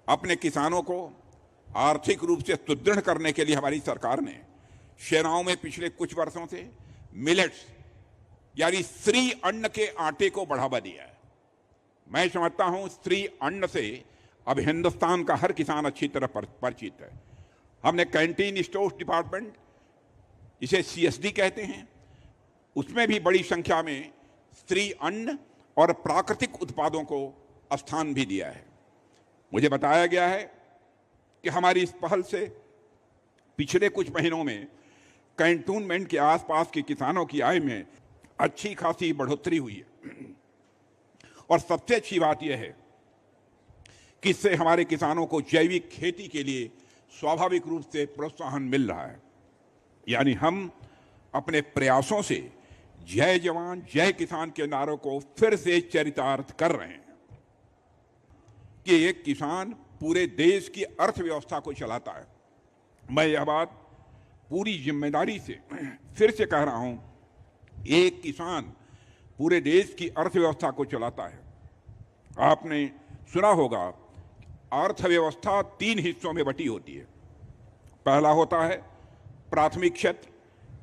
अपने किसानों को आर्थिक रूप से सुदृढ़ करने के लिए हमारी सरकार ने सेनाओं में पिछले कुछ वर्षों से मिलेट्स यानी श्री अन्न के आटे को बढ़ावा दिया है। मैं समझता हूं श्री अन्न से अब हिंदुस्तान का हर किसान अच्छी तरह परिचित है। हमने कैंटीन स्टोर्स डिपार्टमेंट, इसे सीएसडी कहते हैं, उसमें भी बड़ी संख्या में श्री अन्न और प्राकृतिक उत्पादों को स्थान भी दिया है। मुझे बताया गया है कि हमारी इस पहल से पिछले कुछ महीनों में कैंटोनमेंट के आसपास के किसानों की आय में अच्छी खासी बढ़ोतरी हुई है। और सबसे अच्छी बात यह है कि इससे हमारे किसानों को जैविक खेती के लिए स्वाभाविक रूप से प्रोत्साहन मिल रहा है। यानी हम अपने प्रयासों से जय जवान जय किसान के नारों को फिर से चरितार्थ कर रहे हैं कि एक किसान पूरे देश की अर्थव्यवस्था को चलाता है। मैं यह बात पूरी जिम्मेदारी से फिर से कह रहा हूं, एक किसान पूरे देश की अर्थव्यवस्था को चलाता है। आपने सुना होगा, अर्थव्यवस्था 3 हिस्सों में बटी होती है। पहला होता है प्राथमिक क्षेत्र,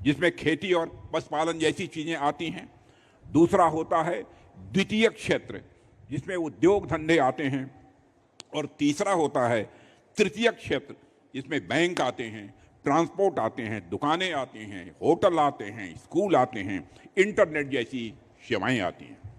जिसमें खेती और पशुपालन जैसी चीजें आती हैं। दूसरा होता है द्वितीयक क्षेत्र, जिसमें उद्योग धंधे आते हैं। और तीसरा होता है तृतीयक क्षेत्र, जिसमें बैंक आते हैं, ट्रांसपोर्ट आते हैं, दुकानें आती हैं, होटल आते हैं, स्कूल आते हैं, इंटरनेट जैसी सेवाएं आती हैं।